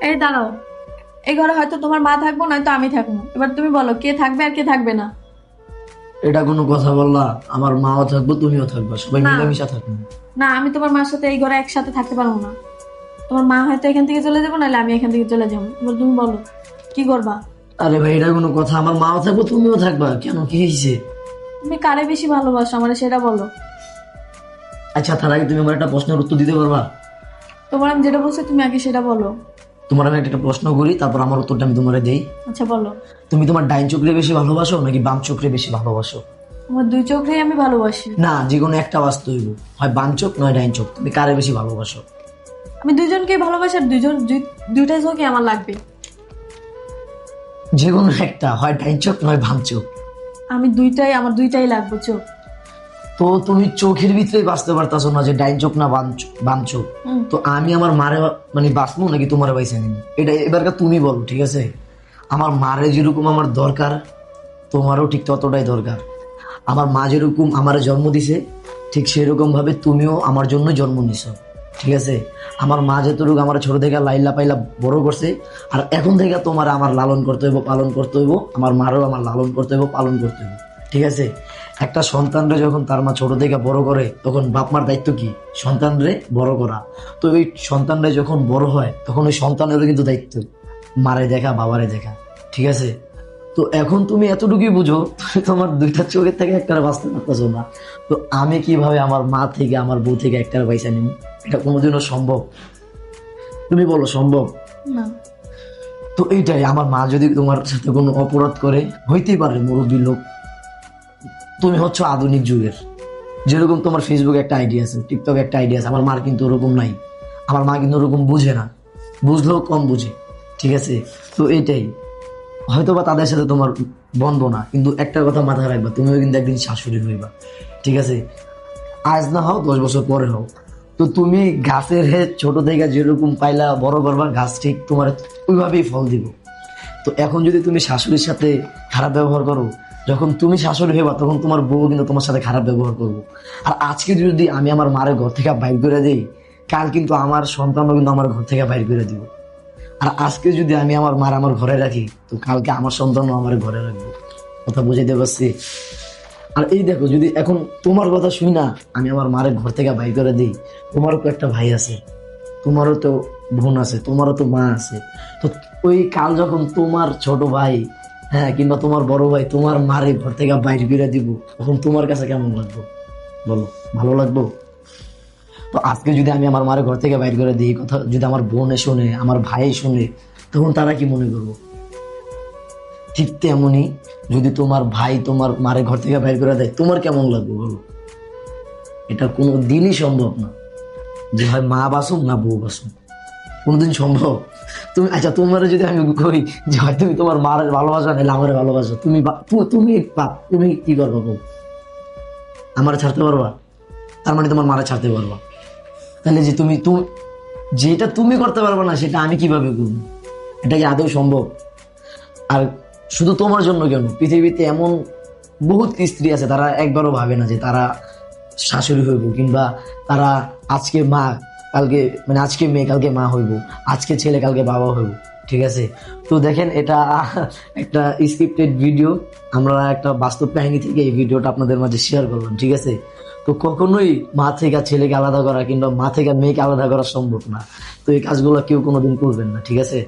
এই দাঁড়াও, এই ঘরে হয়তো তোমার মা থাকবো, নয়তো আমি থাকবো। এবার তুমি বলো কে থাকবে আর কে থাকবে না। এটা কোনো কথা বললা? আমার মাও থাকবো, তুমিও থাকবা, সবাই না মিলেমিশা থাকবো। না, আমি তোমার মার সাথে এই ঘরে একসাথে থাকতে পারবো না। তোমার মা হয়তো এখান থেকে চলে যাবো, নাহলে আমি এখান থেকে চলে যাবো। এবার তুমি বলো কি করবা। আরে ভাই, এটা কোনো কথা? আমার মাও থাকবো, তুমিও থাকবা, কেন, কি হয়েছে? তুমি কারে বেশি ভালোবাসো আমার সেটা বলো। আচ্ছা, তার আগে তুমি আমার একটা প্রশ্নের উত্তর দিতে পারবা? তোমার আমি যেটা বলছি তুমি আগে সেটা বলো। তোমার আমি একটা প্রশ্ন করি, তারপর আমার উত্তরটা আমি তোমারে দেই। আচ্ছা বলো। তুমি তোমার ডাইন চোখরে বেশি ভালোবাসো নাকি বাম চোখরে বেশি ভালোবাসো? আমার দুই চোখেই আমি ভালোবাসি। না, যে কোনো একটা বাস্তব হইব, হয় বাম চোখ নয় ডাইন চোখ, তুমি কারে বেশি ভালোবাসো? আমি দুইজনকেই ভালোবাসি, আর দুইটা চোখই আমার লাগবে। যে কোনো একটা, হয় ডাইন চোখ নয় বাম চোখ। আমার দুইটাই লাগবে চোখ। তো তুমি চোখের ভিতরে বাঁচতে পারতাছো না যে ডাইন চোখ না বাম চোখ। তো আমি আমার মারে মানে বাঁচবো নাকি তোমার বাইসে নিবো, এটা এবারকার তুমি বলো, ঠিক আছে? আমার মারে যেরকম আমার দরকার, তোমারও ঠিক ততটাই দরকার। আমার মা যেরকম আমার জন্ম দিছে, ঠিক সেরকম ভাবে তুমিও আমার জন্য জন্ম নিছো, ঠিক আছে? আমার মা যেতটুকু আমার ছোট থেকে লাইলা পাইলা বড় করছে, আর এখন থেকে তোমার আমার লালন করতে হইব, পালন করতে হইব। আমার মারও আমার লালন করতে হইব, পালন করতে হইব, ঠিক আছে? একটা সন্তানরে যখন তার মা ছোট থেকে বড় করে, তখন বাপ মার দায়িত্ব কি? সন্তানরে বড় করা। তো ওই সন্তানরা যখন বড় হয়, তখন ওই সন্তানেরও কিন্তু দায়িত্ব মারে দেখা, বাবারে দেখা, ঠিক আছে? তো এখন তুমি এতটুকুই বুঝো, তুমি তোমার দুইটা চোখের থেকে একটা বাঁচতে পারতেছো না। তো আমি কিভাবে আমার মা থেকে, আমার বউ থেকে একটা পয়সা নিব? এটা কোনোদিনও সম্ভব? তুমি বলো, সম্ভব? না। তো এইটাই, আমার মা যদি তোমার সাথে কোনো অপরাধ করে, হইতেই পারে, মুরব্বী লোক, তুমি হচ্ছে আধুনিক যুগের। যেরকম তোমার ফেসবুকে একটা আইডি আছে, টিকটকে একটা আইডি আছে, আমার মার কিন্তু ওরকম নাই। আমার মা কিন্তু ওরকম বুঝে না, বুঝলেও কম বুঝে, ঠিক আছে? তো এইটাই, হয়তোবা তাদের সাথে তোমার বনবো না, কিন্তু একটা কথা মাথায় রাখবা, তুমিও কিন্তু একদিন শাশুড়ি হইবা, ঠিক আছে? আজ না হও, 10 বছর পরে হও। তো তুমি গাছের ছোট থেকে যেরকম পাইলা বড় করবা, গাছ ঠিক তোমার ওইভাবেই ফল দিব। তো এখন যদি তুমি শাশুড়ির সাথে খারাপ ব্যবহার করো, যখন তুমি শাশুড়ি হইবা, তখন তোমার বউ কিন্তু তোমার সাথে খারাপ ব্যবহার করবো। আর আজকে যদি আমি আমার মারে ঘর থেকে বাইর করে দিই, কাল কিন্তু আমার সন্তানও কিন্তু আমার ঘর থেকে বাইর করে দিব। আর আজকে যদি আমি আমার মার আমার ঘরে রাখি, তো কালকে আমার সন্তানও আমার ঘরে রাখবো। কথা বুঝাইতে পারছি? আর এই দেখো, যদি এখন তোমার কথা শুই না আমি আমার মারে ঘর থেকে বাইর করে দিই, তোমারও তো একটা ভাই আছে, তোমারও তো বোন আছে, তোমারও তো মা আছে। তো ওই কাল যখন তোমার ছোট ভাই, হ্যাঁ, কিংবা তোমার বড় ভাই তোমার মারে ঘর থেকে বাইর করে দিব, তখন তোমার কাছে কেমন লাগবে বলো? ভালো লাগবো? তো আজকে যদি আমি আমার মারে ঘর থেকে বাইর করে দিই, কথা যদি আমার বোনে শুনে, আমার ভাই শুনে, তখন তারা কি মনে করবো? ঠিক তেমনই, যদি তোমার ভাই তোমার মারে ঘর থেকে বাইর করে দেয়, তোমার কেমন লাগবে বলো? এটা কোনো দিনই সম্ভব না যে হয় মা বাসুক না বউ বাসুক, কোনোদিন সম্ভব? তুমি, আচ্ছা, তোমার যদি আমি কই যে হয় তুমি তোমার মার ভালোবাসো নাহলে আমার ভালোবাসো, তুমি তুমি কি করবো বউ? আমার ছাড়তে পারবা? তার মানে তোমার মারা ছাড়তে পারবা? তাহলে যে তুমি যেটা তুমি করতে পারবে না, সেটা আমি কিভাবে করবো? এটা কি আদৌ সম্ভব? আর শুধু তোমার জন্য কেন, পৃথিবীতে এমন বহুত স্ত্রী আছে, তারা একবারও ভাবে না যে তারা শাশুড়ি হইব, কিংবা তারা আজকে মা, কালকে মানে আজকে মেয়ে কালকে মা হইব, আজকে ছেলে কালকে বাবা হইব, ঠিক আছে? তো দেখেন, এটা একটা স্ক্রিপ্টেড ভিডিও, আমরা একটা বাস্তব কাহিনী থেকে এই ভিডিওটা আপনাদের মাঝে শেয়ার করলাম, ঠিক আছে? তো কখনোই মা থেকে ছেলেকে আলাদা করা কিংবা মা থেকে মেয়েকে আলাদা করা সম্ভব না। তো এই কাজগুলো কেউ কোনোদিন করবেন না, ঠিক আছে?